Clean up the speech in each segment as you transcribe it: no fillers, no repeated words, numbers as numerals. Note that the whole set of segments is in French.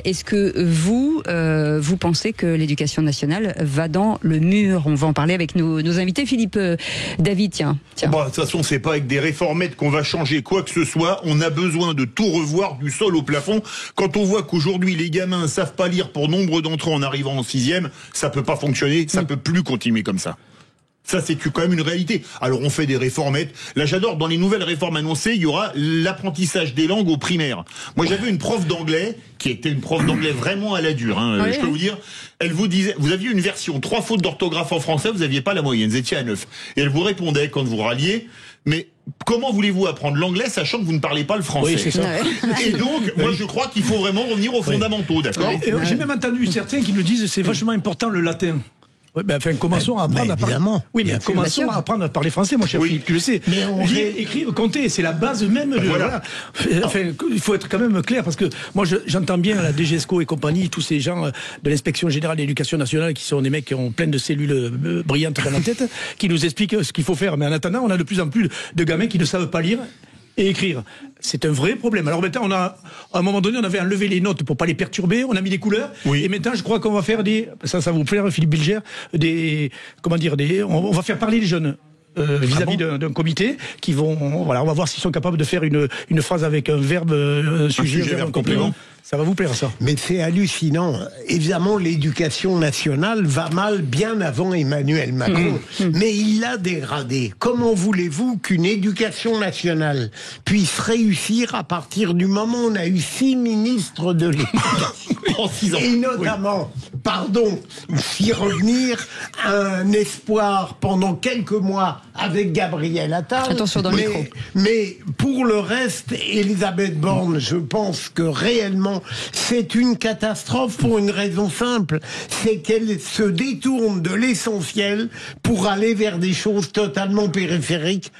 Est-ce que vous pensez que l'éducation nationale va dans le mur? On va en parler avec nos invités. Philippe David, tiens. Bon, de toute façon, c'est pas avec des réformettes qu'on va changer quoi que ce soit. On a besoin de tout revoir du sol au plafond. Quand on voit qu'aujourd'hui, les gamins savent pas lire pour nombre d'entre eux en arrivant en 6e, ça peut pas fonctionner, ça peut plus continuer comme ça. Ça, c'est quand même une réalité. Alors, on fait des réformettes. Là, j'adore, dans les nouvelles réformes annoncées, il y aura l'apprentissage des langues au primaire. Moi, j'avais une prof d'anglais, qui était une prof d'anglais vraiment à la dure, Oui, je peux vous dire. Elle vous disait, vous aviez une version 3 fautes d'orthographe en français, vous aviez pas la moyenne, vous étiez à 9. Et elle vous répondait, quand vous ralliez, mais comment voulez-vous apprendre l'anglais, sachant que vous ne parlez pas le français? Oui, c'est ça. Et donc, moi, je crois qu'il faut vraiment revenir aux fondamentaux, d'accord? J'ai même entendu certains qui nous disent c'est vachement important le latin. Oui, ben, enfin, commençons à apprendre à parler. Oui, mais commençons à apprendre à parler français, mon cher Philippe, tu le sais. Mais lire, écrire, compter, c'est la base même de. Voilà. Enfin, il faut être quand même clair, parce que moi, j'entends bien la DGESCO et compagnie, tous ces gens de l'Inspection Générale de l'Éducation Nationale, qui sont des mecs qui ont plein de cellules brillantes dans la tête, qui nous expliquent ce qu'il faut faire. Mais en attendant, on a de plus en plus de gamins qui ne savent pas lire et écrire. C'est un vrai problème. Alors maintenant, à un moment donné, on avait enlevé les notes pour pas les perturber, on a mis des couleurs, et maintenant, je crois qu'on va faire ça va vous plaire, Philippe Bilger, on va faire parler les jeunes. Vis-à-vis d'un comité qui vont, on va voir s'ils sont capables de faire une phrase avec un verbe, un sujet, un verbe complément. Ça va vous plaire, ça. Mais c'est hallucinant. Évidemment, l'éducation nationale va mal bien avant Emmanuel Macron. Mais il l'a dégradé. Comment voulez-vous qu'une éducation nationale puisse réussir à partir du moment où on a eu 6 ministres de l'éducation? En 6 ans. Et notamment, s'y revenir, un espoir pendant quelques mois avec Gabriel Attal. Attention dans le micro. Mais pour le reste, Elisabeth Borne, je pense que réellement, c'est une catastrophe pour une raison simple. C'est qu'elle se détourne de l'essentiel pour aller vers des choses totalement périphériques.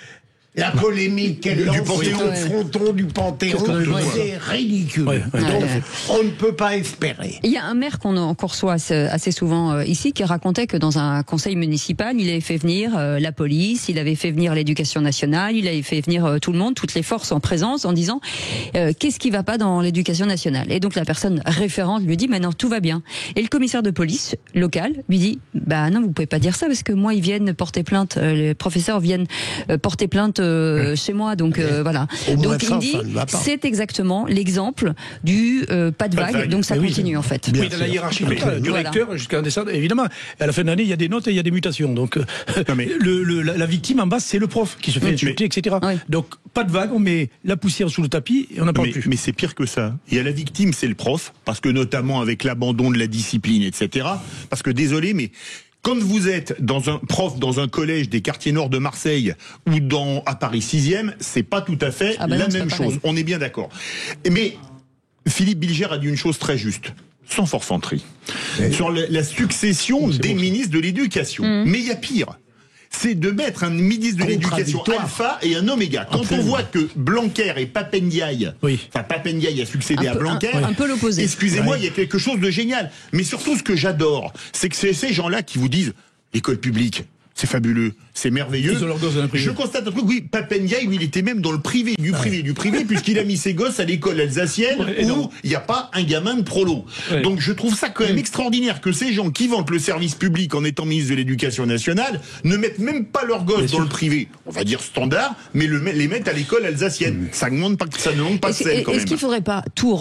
La polémique qu'elle lance au fronton du Panthéon, c'est ridicule. Donc, on ne peut pas espérer. Il y a un maire qu'on reçoit assez souvent ici qui racontait que dans un conseil municipal, il avait fait venir la police, il avait fait venir l'éducation nationale, il avait fait venir tout le monde, toutes les forces en présence, en disant qu'est-ce qui va pas dans l'éducation nationale. Et donc la personne référente lui dit maintenant tout va bien. Et le commissaire de police local lui dit bah non, vous pouvez pas dire ça parce que moi ils viennent porter plainte, les professeurs viennent porter plainte chez moi, donc voilà. Donc il dit, c'est exactement l'exemple du pas de vague, donc ça continue en fait. Oui, dans la hiérarchie du recteur jusqu'à descendre, évidemment. À la fin de l'année, il y a des notes et il y a des mutations. Donc la victime en bas, c'est le prof qui se fait insulter, etc. Donc pas de vague, on met la poussière sous le tapis et on n'en parle plus. Mais c'est pire que ça. Il y a la victime, c'est le prof, parce que notamment avec l'abandon de la discipline, etc. Parce que désolé, mais quand vous êtes prof dans un collège des quartiers nord de Marseille ou à Paris 6e, c'est pas tout à fait la même chose. On est bien d'accord. Mais Philippe Bilger a dit une chose très juste. Sans forfanterie. Sur la succession des ministres de l'éducation. Mais il y a pire. C'est de mettre un ministre de l'éducation alpha et un oméga. Quand on voit que Blanquer et Papendiaï, Papendiaï a succédé à Blanquer, un peu l'opposé. Excusez-moi, il y a quelque chose de génial. Mais surtout, ce que j'adore, c'est que c'est ces gens-là qui vous disent l'école publique, c'est fabuleux, c'est merveilleux. Ils ont leurs gosses dans le privé. Je constate un truc, oui, Papendiaï, il était même dans le privé, du privé, puisqu'il a mis ses gosses à l'école alsacienne où il n'y a pas un gamin de prolo. Donc je trouve ça quand même extraordinaire que ces gens qui vantent le service public en étant ministre de l'Éducation nationale ne mettent même pas leurs gosses dans le privé, on va dire standard, mais les mettent à l'école alsacienne. Ça ne manque pas de scène quand même. Est-ce qu'il ne faudrait pas tout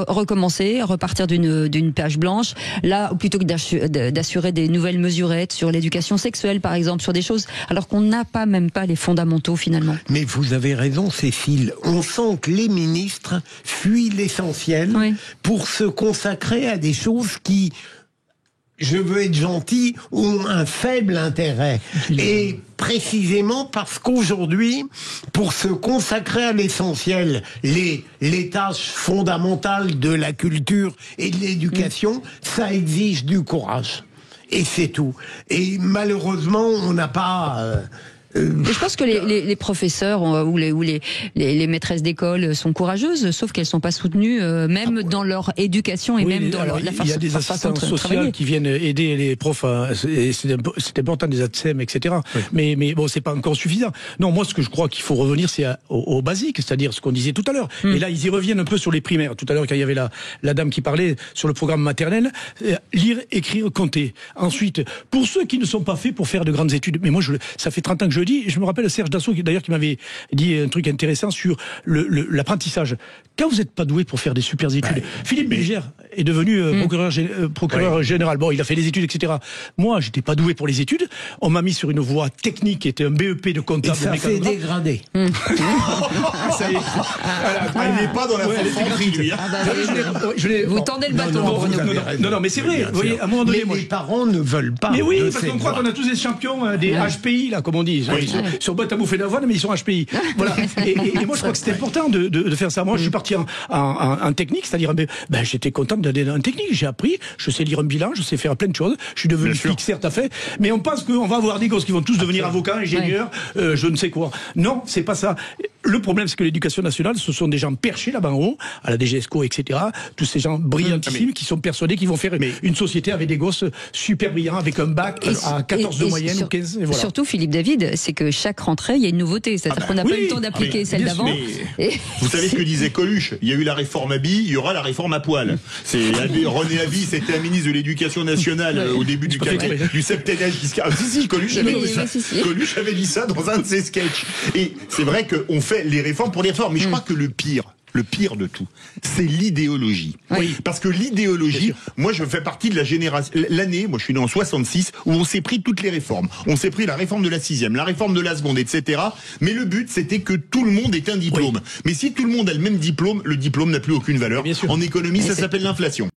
recommencer, repartir d'une page blanche, là, plutôt que d'assurer des nouvelles mesurettes sur l'éducation sexuelle, par exemple, sur des choses, alors qu'on n'a même pas les fondamentaux, finalement. Mais vous avez raison, Cécile. On sent que les ministres fuient l'essentiel pour se consacrer à des choses qui, je veux être gentil, ont un faible intérêt. Et précisément parce qu'aujourd'hui, pour se consacrer à l'essentiel, les tâches fondamentales de la culture et de l'éducation, ça exige du courage. Et c'est tout. Et malheureusement, on n'a pas Je pense que les professeurs ou les maîtresses d'école sont courageuses, sauf qu'elles sont pas soutenues, même dans leur éducation et même dans la façon. Il y a des assistantes sociales qui viennent aider les profs, c'est important, des ATSEM, etc. Oui. Mais bon, c'est pas encore suffisant. Non, moi, ce que je crois qu'il faut revenir, c'est au basique, c'est-à-dire ce qu'on disait tout à l'heure. Et là, ils y reviennent un peu sur les primaires. Tout à l'heure, quand il y avait la dame qui parlait sur le programme maternel, lire, écrire, compter. Ensuite, pour ceux qui ne sont pas faits pour faire de grandes études, mais moi, ça fait 30 ans que je le dis, je me rappelle Serge Dassault, d'ailleurs, qui m'avait dit un truc intéressant sur l'apprentissage. Quand vous n'êtes pas doué pour faire des super études, Philippe Bilger est devenu procureur général. Bon, il a fait des études, etc. Moi, j'étais pas doué pour les études. On m'a mis sur une voie technique qui était un BEP de comptable. Et ça fait dégradé. Ça y est. Il n'est pas dans la franc-prix, lui. Vous tendez le bâton. Non, mais c'est vrai. Vous voyez, à un moment donné, les parents ne veulent pas. Mais oui, parce qu'on croit qu'on a tous des champions des HPI, là, comme on dit. Sur boîte à bouffer d'avoine, mais ils sont HPI. Voilà. Et moi, je crois que c'était important de faire ça. Moi, je suis parti en technique, c'est-à-dire, j'étais content d'aller en technique. J'ai appris, je sais lire un bilan, je sais faire plein de choses. Je suis devenu flic, certes, à fait. Mais on pense qu'on va avoir des gosses qui vont tous devenir avocats, ingénieurs, je ne sais quoi. Non, c'est pas ça. Le problème, c'est que l'éducation nationale, ce sont des gens perchés là-bas en haut, à la DGESCO, etc. Tous ces gens brillantissimes qui sont persuadés qu'ils vont faire une société avec des gosses super brillants, avec un bac à 14 de moyenne ou 15. Et voilà. Surtout, Philippe David, c'est que chaque rentrée, il y a une nouveauté. C'est-à-dire qu'on n'a pas eu le temps d'appliquer celle d'avant. Vous savez ce que disait Coluche? Il y a eu la réforme à billes, il y aura la réforme à poil. René Avis, c'était un ministre de l'Éducation nationale au début du septennat. Si, Coluche avait dit ça. Coluche avait dit ça dans un de ses sketchs. Et c'est vrai qu'on fait les réformes pour les réformes. Mais je crois que le pire de tout, c'est l'idéologie. Oui. Parce que l'idéologie, moi je fais partie de la génération, moi je suis né en 66, où on s'est pris toutes les réformes. On s'est pris la réforme de la 6e, la réforme de la seconde, etc. Mais le but, c'était que tout le monde ait un diplôme. Oui. Mais si tout le monde a le même diplôme, le diplôme n'a plus aucune valeur. En économie, ça s'appelle l'inflation.